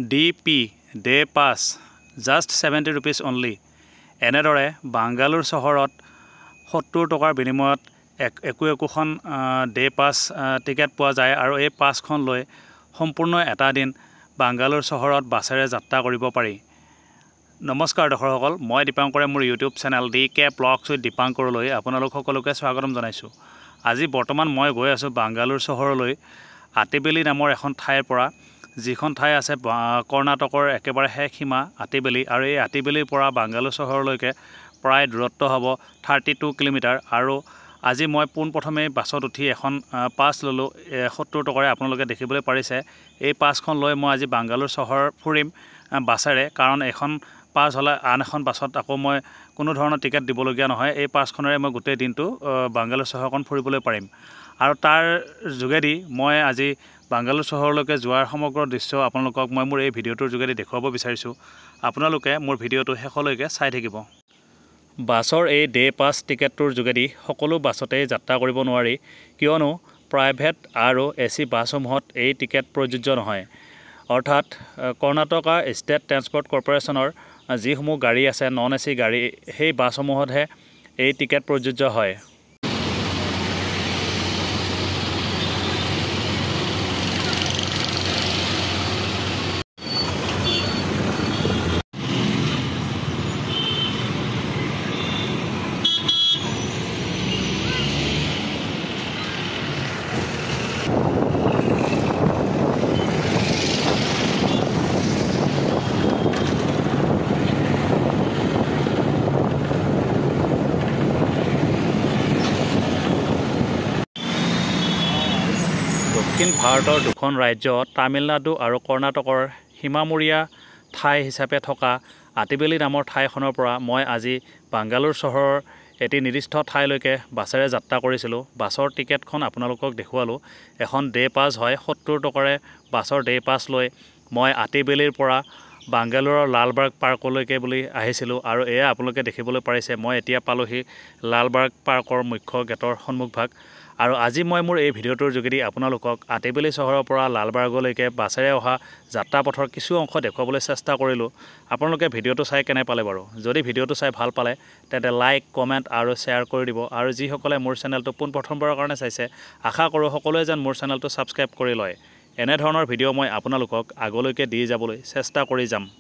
DP day পাছ just 70 rupees only. এনেদৰে বাংগালোৰ চহৰত 70 টকাৰ বিনিময়ত একোখন ডে পাছ টিকেট পোৱা যায় আৰু এই পাছখন লৈ সম্পূৰ্ণ এটা দিন বাংগালোৰ চহৰত বাছেৰে যাত্ৰা কৰিব পাৰি। নমস্কাৰ দৰ্শকসকল, মই দীপাংকৰে মোৰ YouTube channel DK vlogs with দীপাংকৰলৈ আপোনালোক সকলোকে স্বাগতম জনাইছোঁ। আজি বৰ্তমান মই গৈ আছোঁ বাংগালোৰ চহৰলৈ আটিবেলি নামৰ এখন ঠাইৰ পৰা, যিখন ঠাই আছে কৰ্ণাটকৰ একেবাৰে শেষ সীমা আটিবেলি, আৰু এই আটিবেলিৰ পৰা বাংগালোৰ চহৰলৈকে প্ৰায় দূৰত্ব হ'ব 32 কিলোমিটাৰ। আৰু আজি মই পোনপ্ৰথমে বাছত উঠি এখন পাছ ল'লোঁ 70 টকাৰে। আপোনালোকে দেখিবলৈ পাৰিছে এই পাছখন লৈ মই আজি বাংগালোৰ চহৰ ফুৰিম বাছেৰে, কাৰণ এখন পাছ হ'লে আন এখন বাছত আকৌ মই কোনো ধৰণৰ টিকেট দিবলগীয়া নহয়। এই পাছখনেৰে মই গোটেই দিনটো বাংগালোৰ চহৰখন ফুৰিবলৈ পাৰিম। আৰু তাৰ যোগেদি মই আজি বাংগালোৰ চহৰলৈকে যোৱাৰ সমগ্ৰ দৃশ্য আপোনালোকক মই মোৰ এই ভিডিঅ'টোৰ যোগেদি দেখুৱাব বিচাৰিছোঁ। আপোনালোকে মোৰ ভিডিঅ'টো শেষলৈকে চাই থাকিব। বাছৰ এই ডে পাছ টিকেটটোৰ যোগেদি সকলো বাছতেই যাত্ৰা কৰিব নোৱাৰি, কিয়নো প্ৰাইভেট আৰু AC বাছসমূহত এই টিকেট প্ৰযোজ্য নহয়। অৰ্থাৎ কৰ্ণাটকা ষ্টেট ট্ৰেন্সপৰ্ট কৰ্পৰেশ্যনৰ যিসমূহ গাড়ী আছে, নন AC গাড়ী, সেই বাছসমূহতহে এই টিকেট প্ৰযোজ্য হয়। দক্ষিণ ভাৰতৰ দুখন ৰাজ্য তামিলনাডু আৰু কৰ্ণাটকৰ সীমামূৰীয়া ঠাই হিচাপে থকা আটিবেলি নামৰ ঠাইখনৰ পৰা মই আজি বাংগালোৰ চহৰৰ এটি নিৰ্দিষ্ট ঠাইলৈকে বাছেৰে যাত্ৰা কৰিছিলোঁ। বাছৰ টিকেটখন আপোনালোকক দেখুৱালোঁ। এখন ডে পাছ হয়, 70 টকাৰে বাছৰ ডে পাছ লৈ মই আটিবেলিৰ পৰা বাংগালোৰৰ লালবাগ পাৰ্কলৈকে বুলি আহিছিলোঁ। আৰু এয়া আপোনালোকে দেখিবলৈ পাৰিছে মই এতিয়া পালোহি লালবাগ পাৰ্কৰ মুখ্য গেটৰ সন্মুখভাগ। আৰু আজি মই মোৰ এই ভিডিঅ'টোৰ যোগেদি আপোনালোকক আটিবেলি চহৰৰ পৰা লালবাগলৈকে বাছেৰে অহা যাত্ৰাপথৰ কিছু অংশ দেখুৱাবলৈ চেষ্টা কৰিলোঁ। আপোনালোকে ভিডিঅ'টো চাই কেনে পালে বাৰু? যদি ভিডিঅ'টো চাই ভাল পালে তেন্তে লাইক, কমেণ্ট আৰু শ্বেয়াৰ কৰি দিব। আৰু যিসকলে মোৰ চেনেলটো পোনপ্ৰথমবাৰৰ কাৰণে চাইছে, আশা কৰোঁ সকলোৱে যেন মোৰ চেনেলটো ছাবস্ক্ৰাইব কৰি লয়। এনেধৰণৰ ভিডিঅ' মই আপোনালোকক আগলৈকে দি যাবলৈ চেষ্টা কৰি যাম।